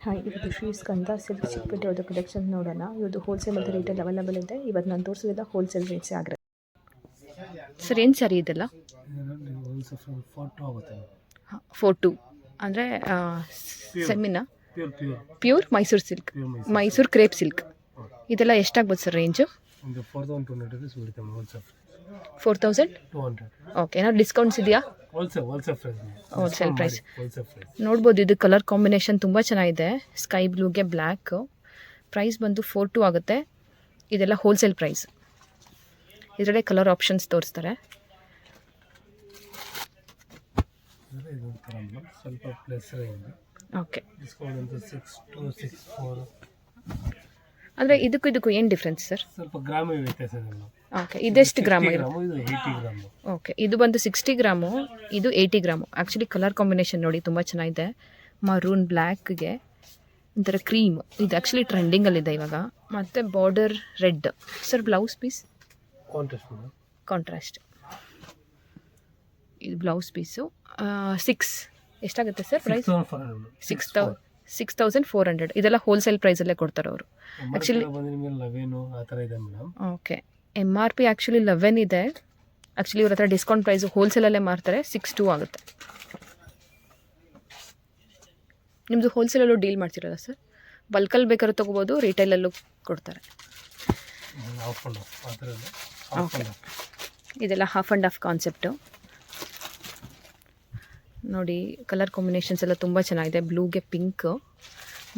Hi, ಇವತ್ತು ಶ್ರೀ ಸ್ಕಂದ silk Chickpet ಅವ್ರದ್ದು collection ನೋಡೋಣ. ಇವತ್ತು ಹೋಲ್ಸೇಲ್ ಮತ್ತು ರಿಟೇಲ್ ಅವೈಲೇಬಲ್ ಇದೆ. ಇವತ್ತು ನಾನು ತೋರಿಸೋದಿಲ್ಲ ಹೋಲ್ಸೇಲ್ ರೇಟ್ಸೇ ಆಗಿರುತ್ತೆ. ಸರ್ ಏನು ಸರಿ ಇದೆಲ್ಲ? 4-2 ಅಂದರೆ ಸೆಮಿನ pure Mysore silk, Mysore crepe silk. ಇದೆಲ್ಲ ಎಷ್ಟಾಗ್ಬೋದು ಸರ್ ರೇಂಜು? 4,200. ಓಕೆ, ಏನಾದ್ರು ಡಿಸ್ಕೌಂಟ್ಸ್ ಇದೆಯಾ? ಹೋಲ್ಸೇಲ್ ಪ್ರೈಸ್ ನೋಡ್ಬೋದು. ಇದು ಕಲರ್ ಕಾಂಬಿನೇಷನ್ ತುಂಬ ಚೆನ್ನಾಗಿದೆ, ಸ್ಕೈ ಬ್ಲೂಗೆ ಬ್ಲ್ಯಾಕ್. ಪ್ರೈಸ್ ಬಂದು 4-2 ಆಗುತ್ತೆ. ಇದೆಲ್ಲ ಹೋಲ್ಸೇಲ್ ಪ್ರೈಸ್. ಇದರಲ್ಲೇ ಕಲರ್ ಆಪ್ಷನ್ಸ್ ತೋರಿಸ್ತಾರೆ. ಓಕೆ, ಅಂದರೆ ಇದಕ್ಕೂ ಏನು ಡಿಫ್ರೆನ್ಸ್ ಸರ್? ಸ್ವಲ್ಪ ಗ್ರಾಮ್ ವ್ಯತ್ಯಾಸ ಇದೆ. ಓಕೆ, ಇದೆಷ್ಟು ಗ್ರಾಮ್? ಇದು 80 ಗ್ರಾಮ್. ಓಕೆ, ಇದು ಬಂದು 60 ಗ್ರಾಮು, ಇದು 80 ಗ್ರಾಮು. ಆ್ಯಕ್ಚುಲಿ ಕಲರ್ ಕಾಂಬಿನೇಷನ್ ನೋಡಿ ತುಂಬ ಚೆನ್ನಾಗಿದೆ. ಮರೂನ್ ಬ್ಲ್ಯಾಕ್ಗೆ ಒಂಥರ ಕ್ರೀಮ್. ಇದು ಆ್ಯಕ್ಚುಲಿ ಟ್ರೆಂಡಿಂಗಲ್ಲಿದೆ ಇವಾಗ. ಮತ್ತು border red. Sir blouse piece contrast. ಇದು ಬ್ಲೌಸ್ ಪೀಸು 6 ಎಷ್ಟಾಗುತ್ತೆ ಸರ್ ಪ್ರೈಸ್? 6,400. ಇದೆಲ್ಲ ಹೋಲ್ಸೇಲ್ ಪ್ರೈಸಲ್ಲೇ ಕೊಡ್ತಾರೆ ಅವರು. ಆ್ಯಕ್ಚುಲಿ ಓಕೆ, MRP ಆ್ಯಕ್ಚುಲಿ 11 ಇದೆ. ಆ್ಯಕ್ಚುಲಿ ಇವ್ರ ಹತ್ರ ಡಿಸ್ಕೌಂಟ್ ಪ್ರೈಸು ಹೋಲ್ಸೇಲಲ್ಲೇ ಮಾರ್ತಾರೆ. 6-2 ಆಗುತ್ತೆ. ನಿಮ್ಮದು ಹೋಲ್ಸೇಲಲ್ಲೂ ಡೀಲ್ ಮಾಡ್ತಿರಲ್ಲ ಸರ್? ಬಲ್ಕಲ್ಲಿ ಬೇಕಾದ್ರೂ ತೊಗೋಬೋದು, ರಿಟೇಲಲ್ಲೂ ಕೊಡ್ತಾರೆ. ಓಕೆ, ಇದೆಲ್ಲ ಹಾಫ್ ಆ್ಯಂಡ್ ಹಾಫ್ ಕಾನ್ಸೆಪ್ಟು. ನೋಡಿ ಕಲರ್ ಕಾಂಬಿನೇಷನ್ಸ್ ಎಲ್ಲ ತುಂಬ ಚೆನ್ನಾಗಿದೆ. ಬ್ಲೂಗೆ ಪಿಂಕ್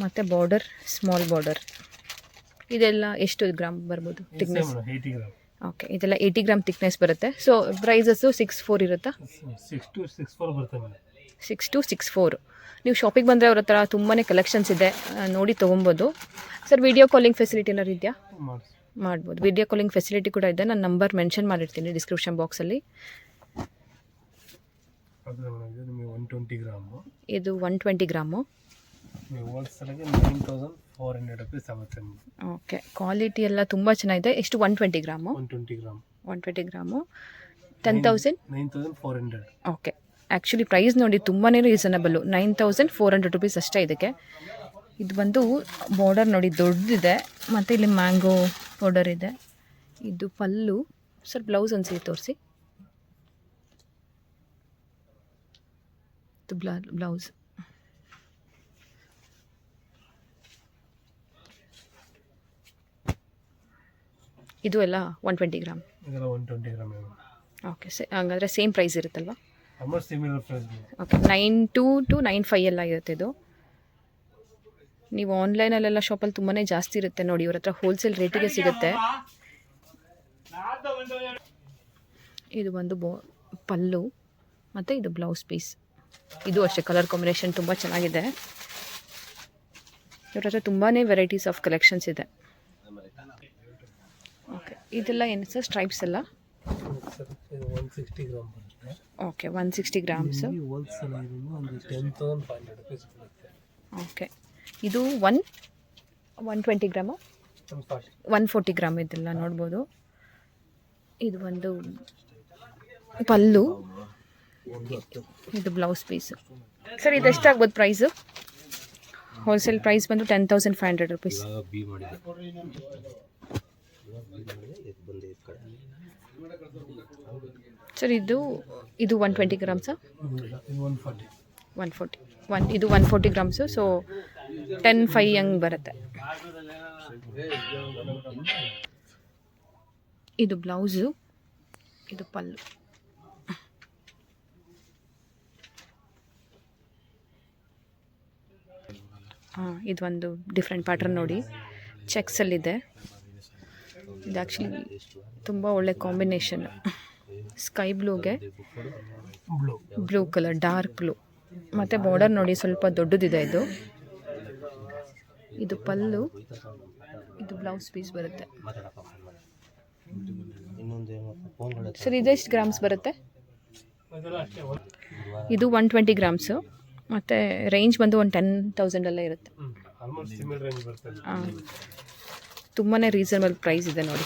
ಮತ್ತು ಬಾರ್ಡರ್ ಸ್ಮಾಲ್ ಬಾರ್ಡರ್. ಇದೆಲ್ಲ ಎಷ್ಟು ಗ್ರಾಮ್ ಬರ್ಬೋದು ಥಿಕ್ನೆಸ್? ಓಕೆ, ಇದೆಲ್ಲ 80 ಗ್ರಾಮ್ ಥಿಕ್ನೆಸ್ ಬರುತ್ತೆ. ಸೊ ಪ್ರೈಸಸ್ಸು 6-4 ಇರುತ್ತಾ? 6-4. ನೀವು ಶಾಪಿಗೆ ಬಂದರೆ ಅವ್ರ ಹತ್ರ ತುಂಬಾ ಕಲೆಕ್ಷನ್ಸ್ ಇದೆ, ನೋಡಿ ತೊಗೊಬೋದು. ಸರ್ ವಿಡಿಯೋ ಕಾಲಿಂಗ್ ಫೆಸಿಲಿಟಿ ಏನಾದ್ರು ಇದೆಯಾ? ಮಾಡ್ಬೋದು. ವಿಡಿಯೋ ಕಾಲಿಂಗ್ ಫೆಸಿಲಿಟಿ ಕೂಡ ಇದೆ. ನಾನು ನಂಬರ್ ಮೆನ್ಷನ್ ಮಾಡಿರ್ತೀನಿ ಡಿಸ್ಕ್ರಿಪ್ಷನ್ ಬಾಕ್ಸಲ್ಲಿ. ಇದು 120 ಗ್ರಾಮು. ಓಕೆ, ಕ್ವಾಲಿಟಿ ಎಲ್ಲ ತುಂಬ ಚೆನ್ನಾಗಿದೆ. ಎಷ್ಟು? 120 gram. 120 gram 10,400. Okay, actually price ನೋಡಿ ತುಂಬಾ ರೀಸನಬಲ್ಲು. 9,400 ರುಪೀಸ್ ಅಷ್ಟೇ ಇದಕ್ಕೆ. ಇದು ಬಂದು ಬಾರ್ಡರ್ ನೋಡಿ ದೊಡ್ಡದಿದೆ, ಮತ್ತು ಇಲ್ಲಿ ಮ್ಯಾಂಗೋ ಬಾರ್ಡರ್ ಇದೆ. ಇದು ಪಲ್ಲು. ಸರ್ ಬ್ಲೌಸ್ ಒಂದ್ಸರಿ ತೋರಿಸಿ. ಇದು ಬ್ಲೌಸ್. ಇದು ಎಲ್ಲ 120 ಗ್ರಾಮ್. ಓಕೆ, ಹಾಗಾದರೆ ಸೇಮ್ ಪ್ರೈಸ್ ಇರುತ್ತಲ್ವಾ? ಓಕೆ, 9.2 to 9.5 ಎಲ್ಲ ಇರುತ್ತೆ ಇದು. ನೀವು ಆನ್ಲೈನಲ್ಲೆಲ್ಲ ಶಾಪಲ್ಲಿ ತುಂಬಾ ಜಾಸ್ತಿ ಇರುತ್ತೆ ನೋಡಿ. ಇವ್ರ ಹತ್ರ ಹೋಲ್ಸೇಲ್ ರೇಟಿಗೆ ಸಿಗುತ್ತೆ. ಇದು ಒಂದು ಪಲ್ಲು ಮತ್ತು ಇದು ಬ್ಲೌಸ್ ಪೀಸ್. ಇದು ಅಷ್ಟೇ ಕಲರ್ ಕಾಂಬಿನೇಷನ್ ತುಂಬ ಚೆನ್ನಾಗಿದೆ. ಇವ್ರ ಹತ್ರ ತುಂಬಾ ವೆರೈಟೀಸ್ ಆಫ್ ಕಲೆಕ್ಷನ್ಸ್ ಇದೆ. ಓಕೆ, ಇದೆಲ್ಲ ಏನು ಸರ್ ಸ್ಟ್ರೈಪ್ಸ್ ಎಲ್ಲ? Okay, 160 grams. ಓಕೆ, ಇದು 120 ಗ್ರಾಮು, 140 ಗ್ರಾಮ್. ಇದೆಲ್ಲ ನೋಡ್ಬೋದು. ಇದು ಒಂದು ಪಲ್ಲು, ಇದು ಬ್ಲೌಸ್ ಪೀಸು. ಸರ್ ಇದು ಎಷ್ಟಾಗ್ಬೋದು ಪ್ರೈಸು? ಹೋಲ್ಸೇಲ್ ಪ್ರೈಸ್ ಬಂದು 10,500 ರುಪೀಸ್. ಸರ್ ಇದು 120 ಗ್ರಾಮ್ಸಾ? 140. ಇದು 140 ಗ್ರಾಮ್ಸು. ಸೊ 10.5 ಹಂಗೆ ಬರುತ್ತೆ. ಇದು ಬ್ಲೌಸು, ಇದು ಪಲ್ಲು. ಇದು ಒಂದು ಡಿಫ್ರೆಂಟ್ ಪ್ಯಾಟ್ರನ್ ನೋಡಿ, ಚೆಕ್ಸಲ್ಲಿದೆ. ಇದು ಆ್ಯಕ್ಚುಲಿ ತುಂಬ ಒಳ್ಳೆ ಕಾಂಬಿನೇಷನ್. ಸ್ಕೈ ಬ್ಲೂಗೆ ಬ್ಲೂ ಕಲರ್, ಡಾರ್ಕ್ ಬ್ಲೂ. ಮತ್ತು ಬಾರ್ಡರ್ ನೋಡಿ ಸ್ವಲ್ಪ ದೊಡ್ಡದಿದೆ ಇದು. ಇದು ಪಲ್ಲು, ಇದು ಬ್ಲೌಸ್ ಪೀಸ್ ಬರುತ್ತೆ. ಸರ್ ಇದೆಷ್ಟು ಗ್ರಾಮ್ಸ್ ಬರುತ್ತೆ? ಇದು 120 ಗ್ರಾಮ್ಸು. ಮತ್ತು ರೇಂಜ್ ಬಂದು ಒಂದು 10,000 ಎಲ್ಲ ಇರುತ್ತೆ. ತುಂಬಾ ರೀಸನಬಲ್ ಪ್ರೈಸ್ ಇದೆ ನೋಡಿ.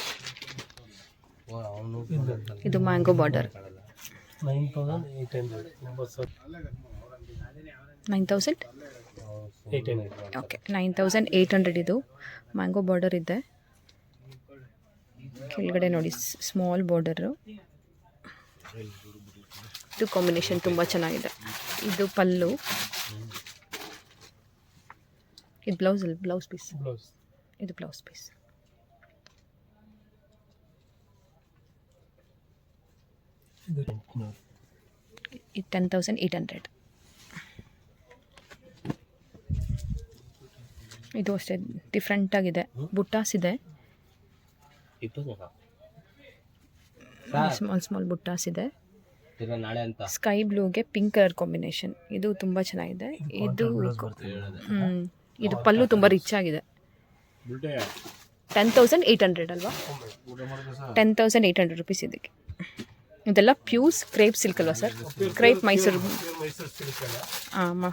ಇದು ಮ್ಯಾಂಗೋ ಬಾರ್ಡರ್ 9,800. 9,000 800. ಓಕೆ 9800 ಇದು ಮ್ಯಾಂಗೋ ಬಾರ್ಡರ್ ಇದೆ. ಕೆಳಗಡೆ ನೋಡಿ ಸ್ಮಾಲ್ ಬಾರ್ಡರು. ಇದು ಕಾಂಬಿನೇಷನ್ ತುಂಬ ಚೆನ್ನಾಗಿದೆ. ಇದು ಪಲ್ಲು, ಇದು ಬ್ಲೌಸ್ ಪೀಸ್. Blouse. ಇದು ಬ್ಲೌಸ್ ಪೀಸ್. ಇದು 10800. ಇದು ಅಷ್ಟೇ ಡಿಫ್ರೆಂಟ್ ಆಗಿದೆ. ಬುಟ್ಟಾಸ್ ಇದೆ, ಸ್ಮಾಲ್ ಬುಟ್ಟಾಸ್ ಇದೆ. ಸ್ಕೈ ಬ್ಲೂಗೆ ಪಿಂಕ್ ಕಲರ್ ಕಾಂಬಿನೇಷನ್. ಇದು ತುಂಬ ಚೆನ್ನಾಗಿದೆ. ಇದು ಪಲ್ಲು ತುಂಬ ರಿಚ್ ಆಗಿದೆ. 10800 ಅಲ್ವಾ? 10800 ರುಪೀಸ್ ಇದಕ್ಕೆ. ಇದೆಲ್ಲ ಪ್ಯೂಸ್ ಕ್ರೇಪ್ ಸಿಲ್ಕ್ ಅಲ್ವಾ ಸರ್? ಕ್ರೇಪ್ ಮೈಸೂರು. ಹಾಂ,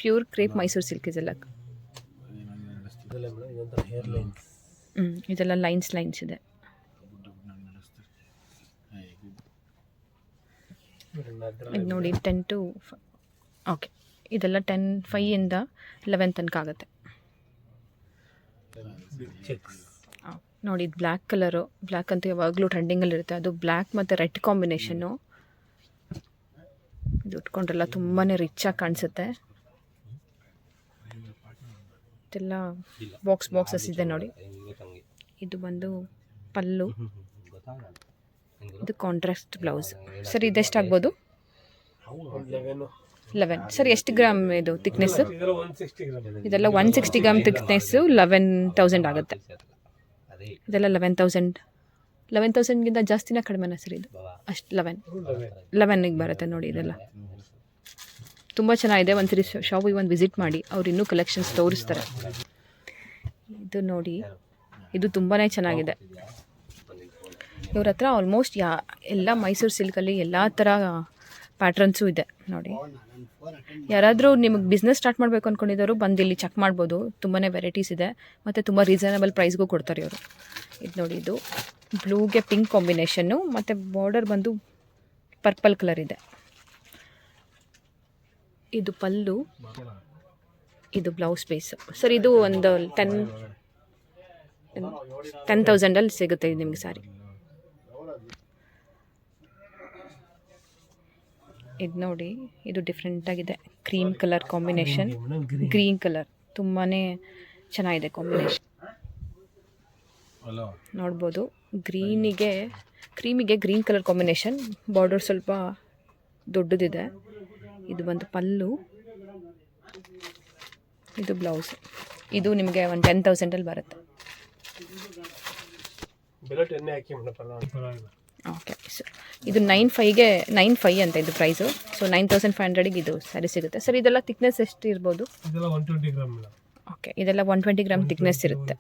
ಪ್ಯೂರ್ ಕ್ರೇಪ್ ಮೈಸೂರು ಸಿಲ್ಕ್ ಇದೆಲ್ಲ. ಇದೆಲ್ಲ ಲೈನ್ಸ್ ಇದೆ. ಇದು ನೋಡಿ 10 to 5. ಓಕೆ, ಇದೆಲ್ಲ 5 ಇಂದ 11 ತನಕ ಆಗುತ್ತೆ. ನೋಡಿ ಇದು ಬ್ಲ್ಯಾಕ್ ಕಲರು. ಬ್ಲ್ಯಾಕ್ ಅಂತೂ ಯಾವಾಗಲೂ ಟ್ರೆಂಡಿಂಗಲ್ಲಿರುತ್ತೆ. ಅದು ಬ್ಲ್ಯಾಕ್ ಮತ್ತು ರೆಡ್ ಕಾಂಬಿನೇಷನ್ನು. ಇದು ಉಟ್ಕೊಂಡ್ರೆಲ್ಲ ತುಂಬಾ ರಿಚಾಗಿ ಕಾಣಿಸುತ್ತೆ. ಇದೆಲ್ಲ ಬಾಕ್ಸಸ್ ಇದೆ ನೋಡಿ. ಇದು ಬಂದು ಪಲ್ಲು, ಇದು ಕಾಂಟ್ರಾಸ್ಟ್ ಬ್ಲೌಸ್. ಸರ್ ಇದೆಷ್ಟಾಗ್ಬೋದು? 11. ಸರ್ ಎಷ್ಟು ಗ್ರಾಮ್ ಇದು ಥಿಕ್ನೆಸ್? ಇದೆಲ್ಲ 160 ಗ್ರಾಮ್ ಥಿಕ್ನೆಸ್ಸು 11,000 ಆಗುತ್ತೆ. ಇದೆಲ್ಲ 11,000ಗಿಂತ ಜಾಸ್ತಿನ ಕಡಿಮೆನಾ ಸರ್ ಇದು? ಅಷ್ಟು 11ಗೆ ಬರುತ್ತೆ ನೋಡಿ. ಇದೆಲ್ಲ ತುಂಬ ಚೆನ್ನಾಗಿದೆ. ಒಂದ್ಸರಿ ಶಾಪಿಗೆ ಒಂದು ವಿಸಿಟ್ ಮಾಡಿ, ಅವ್ರು ಇನ್ನೂ ಕಲೆಕ್ಷನ್ಸ್ ತೋರಿಸ್ತಾರೆ. ಇದು ನೋಡಿ, ಇದು ತುಂಬಾ ಚೆನ್ನಾಗಿದೆ. ಇವ್ರ ಹತ್ರ ಆಲ್ಮೋಸ್ಟ್ ಎಲ್ಲ ಮೈಸೂರು ಸಿಲ್ಕಲ್ಲಿ ಎಲ್ಲ ಥರ ಪ್ಯಾಟ್ರನ್ಸು ಇದೆ ನೋಡಿ. ಯಾರಾದರೂ ನಿಮಗೆ ಬಿಸ್ನೆಸ್ ಸ್ಟಾರ್ಟ್ ಮಾಡಬೇಕು ಅಂದ್ಕೊಂಡಿದ್ದವರು ಬಂದು ಇಲ್ಲಿ ಚೆಕ್ ಮಾಡ್ಬೋದು. ತುಂಬಾ ವೆರೈಟೀಸ್ ಇದೆ ಮತ್ತು ತುಂಬ ರೀಸನಬಲ್ ಪ್ರೈಸ್ಗೂ ಕೊಡ್ತಾರೆ ಇವರು. ಇದು ನೋಡಿ, ಇದು ಬ್ಲೂಗೆ ಪಿಂಕ್ ಕಾಂಬಿನೇಷನ್ನು ಮತ್ತು ಬಾರ್ಡರ್ ಬಂದು ಪರ್ಪಲ್ ಕಲರ್ ಇದೆ. ಇದು ಪಲ್ಲು, ಇದು ಬ್ಲೌಸ್ ಪೀಸ್. ಸರ್ ಇದು ಒಂದು 10,000ಅಲ್ಲಿ ಸಿಗುತ್ತೆ ಇದು ನಿಮಗೆ ಸಾರಿ. ಇದು ನೋಡಿ, ಇದು ಡಿಫ್ರೆಂಟಾಗಿದೆ. Cream colour combination, green colour ತುಂಬಾ ಚೆನ್ನಾಗಿದೆ ಕಾಂಬಿನೇಷನ್. ನೋಡ್ಬೋದು, ಕ್ರೀಮಿಗೆ ಗ್ರೀನ್ ಕಲರ್ ಕಾಂಬಿನೇಷನ್. ಬಾರ್ಡರ್ ಸ್ವಲ್ಪ ದೊಡ್ಡದಿದೆ. ಇದು ಬಂದು ಪಲ್ಲು, ಇದು ಬ್ಲೌಸ್. ಇದು ನಿಮಗೆ ಒಂದು 10,000ಅಲ್ಲಿ ಬರುತ್ತೆ. ಓಕೆ, ಸೊ ಇದು 9,500 ಅಂತ ಇದು ಪ್ರೈಸು. ಸೊ 9,500ಗೆ ಇದು ಸ್ಯಾರಿ ಸಿಗುತ್ತೆ. ಸರ್ ಇದೆಲ್ಲ ಥಿಕ್ನೆಸ್ ಎಷ್ಟು ಇರ್ಬೋದು? ಓಕೆ, ಇದೆಲ್ಲ 120 ಗ್ರಾಮ್ ಥಿಕ್ನೆಸ್ ಇರುತ್ತೆ.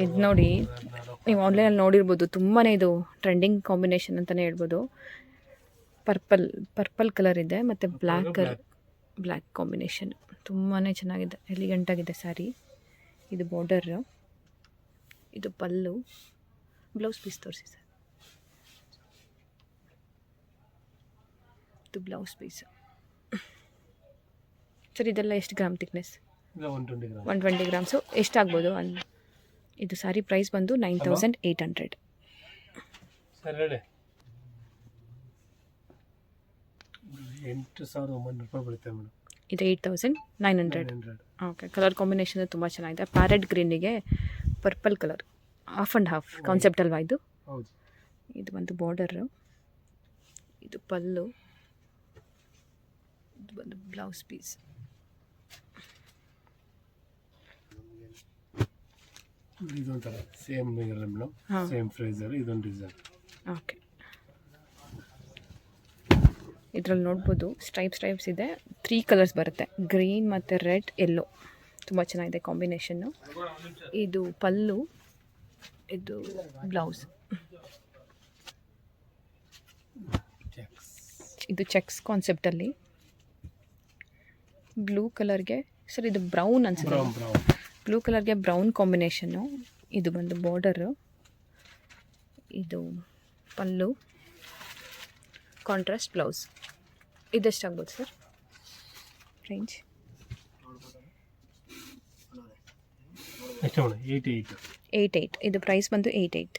ಇದು ನೋಡಿ, ನೀವು ಆನ್ಲೈನಲ್ಲಿ ನೋಡಿರ್ಬೋದು. ತುಂಬಾ ಇದು ಟ್ರೆಂಡಿಂಗ್ ಕಾಂಬಿನೇಷನ್ ಅಂತಲೇ ಹೇಳ್ಬೋದು. ಪರ್ಪಲ್ ಕಲರ್ ಇದೆ ಮತ್ತು ಬ್ಲ್ಯಾಕ್ ಕಾಂಬಿನೇಷನ್. ತುಂಬಾ ಚೆನ್ನಾಗಿದೆ, ಎಲಿಗೆಂಟಾಗಿದೆ ಸ್ಯಾರಿ. ಇದು ಬಾರ್ಡರ್, ಇದು ಪಲ್ಲು. ಬ್ಲೌಸ್ ಪೀಸ್ ತೋರಿಸಿ ಸರ್. ಇದು ಬ್ಲೌಸ್ ಪೀಸ್. ಸರ್ ಇದೆಲ್ಲ ಎಷ್ಟು ಗ್ರಾಮ್ ಥಿಕ್ನೆಸ್? 120 ಗ್ರಾಮ್ಸು. ಎಷ್ಟಾಗ್ಬೋದು ಅಲ್ಲಿ? ಇದು ಸಾರಿ ಪ್ರೈಸ್ ಬಂದು 9,800. 8,900 ರೂಪಾಯಿ ಬರುತ್ತೆ ಮೇಡಮ್. ಇದು 8,900. ಓಕೆ, ಕಲರ್ ಕಾಂಬಿನೇಷನ್ ತುಂಬ ಚೆನ್ನಾಗಿದೆ. ಪ್ಯಾರೆಟ್ ಗ್ರೀನಿಗೆ purple colour, half and half concept ಅಲ್ವಾ ಇದು? ಹೌದು. ಇದು ಬಂದು ಬಾರ್ಡರು, ಇದು ಪಲ್ಲು, ಇದು ಬಂದು ಬ್ಲೌಸ್ ಪೀಸ್. ಇದೊಂಥರ ಸೇಮ್ ಮೇಡಮ್, ಸೇಮ್ ಪ್ರೈಸಲ್ಲಿ ಇದೊಂದು ಡಿಸೈನ್. ಓಕೆ, ಇದರಲ್ಲಿ ನೋಡ್ಬೋದು ಸ್ಟ್ರೈಪ್ಸ್ ಇದೆ. 3 ಕಲರ್ಸ್ ಬರುತ್ತೆ, ಗ್ರೀನ್ ಮತ್ತು ರೆಡ್, ಯೆಲ್ಲೋ. ತುಂಬ ಚೆನ್ನಾಗಿದೆ ಕಾಂಬಿನೇಷನ್ನು. ಇದು ಪಲ್ಲು, ಇದು ಬ್ಲೌಸ್. ಇದು ಚೆಕ್ಸ್ ಕಾನ್ಸೆಪ್ಟಲ್ಲಿ ಬ್ಲೂ ಕಲರ್ಗೆ, ಸರ್ ಇದು ಬ್ರೌನ್ ಅನ್ಸುತ್ತೆ. ಬ್ಲೂ ಕಲರ್ಗೆ ಬ್ರೌನ್ ಕಾಂಬಿನೇಷನ್ನು. ಇದು ಬಂದು ಬಾರ್ಡರು, ಇದು ಪಲ್ಲು, ಕಾಂಟ್ರಾಸ್ಟ್ ಬ್ಲೌಸ್. ಇದೆಷ್ಟಾಗ್ಬೋದು ಸರ್ ರೇಂಜ್? ಎಷ್ಟು ಮೇಡಮ್? 88. ಇದು ಪ್ರೈಸ್ ಬಂದು 88.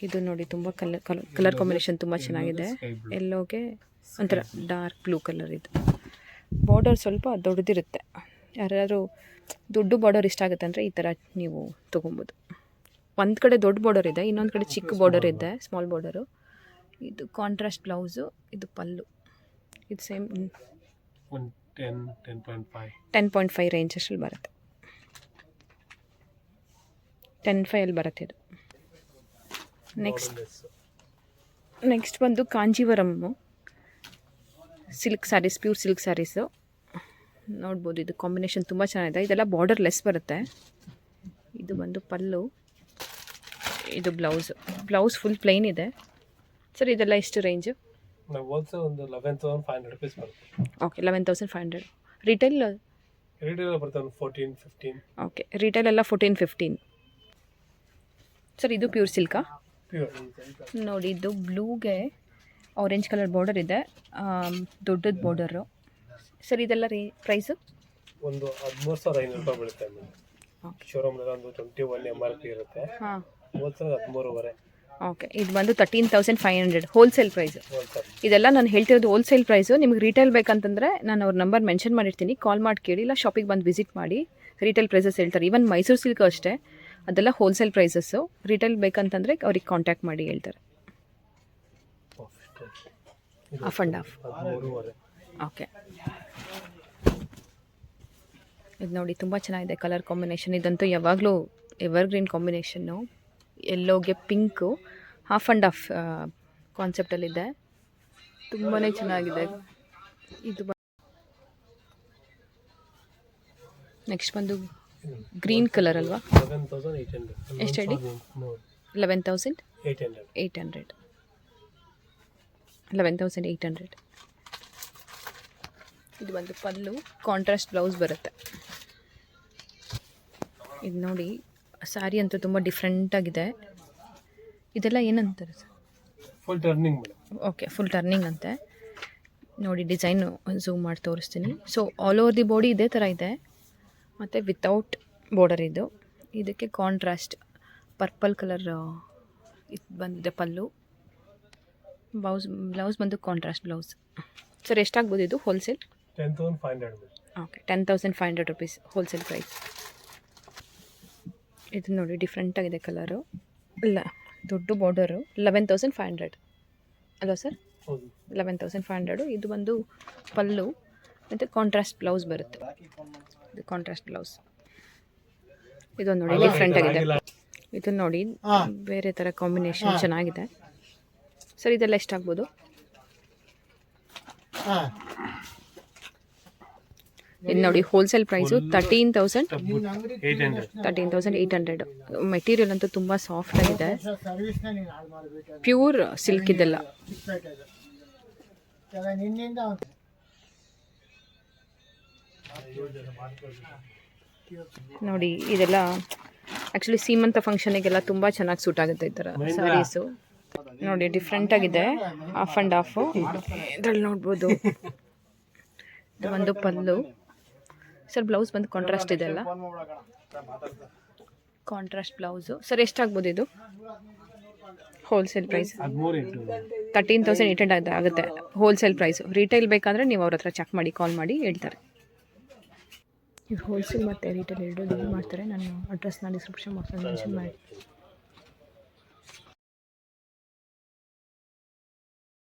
ಇದು ನೋಡಿ ತುಂಬ ಕಲರ್ ಕಾಂಬಿನೇಷನ್ ತುಂಬ ಚೆನ್ನಾಗಿದೆ. ಎಲ್ಲೋಗೆ ಒಂಥರ ಡಾರ್ಕ್ ಬ್ಲೂ ಕಲರ್. ಇದು ಬಾರ್ಡರ್ ಸ್ವಲ್ಪ ದೊಡ್ಡದಿರುತ್ತೆ. ಯಾರಾದರೂ ದೊಡ್ಡ ಬಾರ್ಡರ್ ಇಷ್ಟ ಆಗುತ್ತೆ ಅಂದರೆ ಈ ಥರ ನೀವು ತೊಗೊಬೋದು. ಒಂದು ಕಡೆ ದೊಡ್ಡ ಬಾರ್ಡರ್ ಇದೆ, ಇನ್ನೊಂದು ಕಡೆ ಚಿಕ್ಕ ಬಾರ್ಡರ್ ಇದೆ, ಸ್ಮಾಲ್ ಬಾರ್ಡರು. ಇದು ಕಾಂಟ್ರಾಸ್ಟ್ ಬ್ಲೌಸು, ಇದು ಪಲ್ಲು. ಇದು ಸೇಮ್ 10.5 ರೇಂಜ್ ಅಷ್ಟರಲ್ಲಿ ಬರುತ್ತೆ. 10.5 ಬರುತ್ತೆ ಇದು. ನೆಕ್ಸ್ಟ್ ಬಂದು Kanjeevaram silk sarees, pure silk sarees ನೋಡ್ಬೋದು. ಇದು ಕಾಂಬಿನೇಷನ್ ತುಂಬ ಚೆನ್ನಾಗಿದೆ. ಇದೆಲ್ಲ ಬಾರ್ಡರ್ ಲೆಸ್ ಬರುತ್ತೆ. ಇದು ಬಂದು ಪಲ್ಲು, ಇದು ಬ್ಲೌಸ್ ಫುಲ್ ಪ್ಲೈನ್ ಇದೆ. ಸರ್ ಇದೆಲ್ಲ ಎಷ್ಟು ರೇಂಜು? ಒಂದು 11,500 rupees ಬರುತ್ತೆ. ಓಕೆ, 11,500. ರಿಟೇಲ್ ಬರುತ್ತೆ 14-15. ಓಕೆ, ರಿಟೇಲ್ ಎಲ್ಲ 14-15. ಸರ್ ಇದು ಪ್ಯೂರ್ ಸಿಲ್ಕಾ? ಪ್ಯೂರ್ ನೋಡಿ, ಇದು ಬ್ಲೂಗೆ ಆರೆಂಜ್ ಕಲರ್ ಬಾರ್ಡರ್ ಇದೆ, ದೊಡ್ಡದು ಬಾರ್ಡರು. ಸರ್ ಇದೆಲ್ಲ ಪ್ರೈಸು ಒಂದು 13,500 ರೂಪಾಯಿ ಬೀಳುತ್ತೆ ಮೇಡಮ್. ಓಕೆ, ಶೋರೂಮ್ನಲ್ಲಿ ಒಂದು 21 MRP ಇರುತ್ತೆ. ಹಾಂ, 13,500. ಓಕೆ. ಇದು ಬಂದು 13,500 ಹೋಲ್ಸೇಲ್ ಪ್ರೈಸು. ಇದೆಲ್ಲ ನಾನು ಹೇಳ್ತಿರೋದು ಹೋಲ್ಸೇಲ್ ಪ್ರೈಸು. ನಿಮಗೆ ರಿಟೇಲ್ ಬೇಕಂತಂದರೆ ನಾನು ಅವ್ರ ನಂಬರ್ ಮೆನ್ಷನ್ ಮಾಡಿರ್ತೀನಿ, ಕಾಲ್ ಮಾಡಿ ಕೇಳಿ, ಇಲ್ಲ ಶಾಪಿಗೆ ಬಂದು ವಿಸಿಟ್ ಮಾಡಿ. ರಿಟೇಲ್ ಪ್ರೈಸಸ್ ಹೇಳ್ತಾರೆ. ಈವನ್ ಮೈಸೂರು ಸಿಲ್ಕ್ ಅಷ್ಟೇ, ಅದೆಲ್ಲ ಹೋಲ್ಸೇಲ್ ಪ್ರೈಸಸ್ಸು. ರಿಟೇಲ್ ಬೇಕಂತಂದರೆ ಅವ್ರಿಗೆ ಕಾಂಟ್ಯಾಕ್ಟ್ ಮಾಡಿ ಹೇಳ್ತಾರೆ. Of and of. 13,500. ಓಕೆ, ಇದು ನೋಡಿ ತುಂಬ ಚೆನ್ನಾಗಿದೆ ಕಲರ್ ಕಾಂಬಿನೇಷನ್. ಇದಂತೂ ಯಾವಾಗಲೂ ಎವರ್ಗ್ರೀನ್ ಕಾಂಬಿನೇಷನ್ನು. ಎಲ್ಲೋಗೆ ಪಿಂಕು, ಹಾಫ್ ಆ್ಯಂಡ್ ಆಫ್ ಕಾನ್ಸೆಪ್ಟಲ್ಲಿದೆ. ತುಂಬಾ ಚೆನ್ನಾಗಿದೆ ಇದು. ನೆಕ್ಸ್ಟ್ ಬಂದು ಗ್ರೀನ್ ಕಲರ್ ಅಲ್ವಾ? 11,800. ಎಷ್ಟು ಹೇಳಿ? 11,800. 11,800. ಇದು ಬಂದು ಪಲ್ಲು, ಕಾಂಟ್ರಾಸ್ಟ್ ಬ್ಲೌಸ್ ಬರುತ್ತೆ. ಇದು ನೋಡಿ, ಸ್ಯಾರಿ ಅಂತೂ ತುಂಬ ಡಿಫ್ರೆಂಟಾಗಿದೆ. ಇದೆಲ್ಲ ಏನಂತಾರೆ ಸರ್? Full turning madam. Okay, full turning ಅಂತೆ. ನೋಡಿ ಡಿಸೈನು ಝೂಮ್ ಮಾಡಿ ತೋರಿಸ್ತೀನಿ. So all over the body ಇದೇ ಥರ ಇದೆ, ಮತ್ತು ವಿತೌಟ್ ಬಾರ್ಡರ್. ಇದಕ್ಕೆ ಕಾಂಟ್ರಾಸ್ಟ್ ಪರ್ಪಲ್ ಕಲರ್ ಇದು ಬಂದಿದೆ ಪಲ್ಲು. ಬ್ಲೌಸ್ ಬಂದು ಕಾಂಟ್ರಾಸ್ಟ್ ಬ್ಲೌಸ್. ಸರ್ ಎಷ್ಟಾಗ್ಬೋದು ಇದು wholesale? 10,500. Okay, 10,500 rupees wholesale price. ಇದು ನೋಡಿ ಡಿಫ್ರೆಂಟಾಗಿದೆ ಕಲರು. ಇಲ್ಲ, ದೊಡ್ಡ ಬಾರ್ಡರು. 11,500 ಅಲ್ವಾ ಸರ್? 11,500. ಇದು ಬಂದು ಪಲ್ಲು ಮತ್ತು ಕಾಂಟ್ರಾಸ್ಟ್ ಬ್ಲೌಸ್ ಬರುತ್ತೆ. ಇದು ಕಾಂಟ್ರಾಸ್ಟ್ ಬ್ಲೌಸ್. ಇದೊಂದು ನೋಡಿ ಡಿಫ್ರೆಂಟಾಗಿದೆ. ಇದು ನೋಡಿ ಬೇರೆ ಥರ ಕಾಂಬಿನೇಷನ್ ಚೆನ್ನಾಗಿದೆ. ಸರ್ ಇದೆಲ್ಲ ಎಷ್ಟಾಗ್ಬೋದು? ಇದು ನೋಡಿ ಹೋಲ್ಸೇಲ್ ಪ್ರೈಸು 13,800. ಮೆಟೀರಿಯಲ್ ಅಂತೂ ತುಂಬ ಸಾಫ್ಟ್ ಆಗಿದೆ, ಪ್ಯೂರ್ ಸಿಲ್ಕ್ ಇದೆಲ್ಲ. ನೋಡಿ ಇದೆಲ್ಲ ಆ್ಯಕ್ಚುಲಿ ಸೀಮಂತ ಫಂಕ್ಷನಿಗೆಲ್ಲ ತುಂಬ ಚೆನ್ನಾಗಿ ಸೂಟ್ ಆಗುತ್ತೆ ಈ ಥರ ಸ್ಯಾರೀಸು. ನೋಡಿ ಡಿಫ್ರೆಂಟಾಗಿದೆ, ಆಫ್ ಆ್ಯಂಡ್ ಆಫು. ಇದರಲ್ಲಿ ನೋಡ್ಬೋದು. ಇದು ಒಂದು ಪಲ್ಲು. ಸರ್ ಬ್ಲೌಸ್ ಬಂದು ಕಾಂಟ್ರಾಸ್ಟ್ ಇದೆ ಅಲ್ಲ? Contrast blouse. ಸರ್ ಎಷ್ಟಾಗ್ಬೋದು ಇದು ಹೋಲ್ಸೇಲ್ ಪ್ರೈಸ್? 13,800 ಆಗುತ್ತೆ ಹೋಲ್ಸೇಲ್ ಪ್ರೈಸು. ರಿಟೇಲ್ ಬೇಕಾದರೆ ನೀವು ಅವ್ರ ಹತ್ರ ಚೆಕ್ ಮಾಡಿ, ಕಾಲ್ ಮಾಡಿ ಹೇಳ್ತಾರೆ. ಇವ್ರು ಹೋಲ್ಸೇಲ್ ಮತ್ತು ರಿಟೇಲ್ ಎರಡು ಡೀಲ್ ಮಾಡ್ತಾರೆ. ನಾನು ಅಡ್ರೆಸ್ನ ಡಿಸ್ಕ್ರಿಪ್ಷನ್ ಬಾಕ್ಸಲ್ಲಿ ಮೆನ್ಷನ್ ಮಾಡಿ.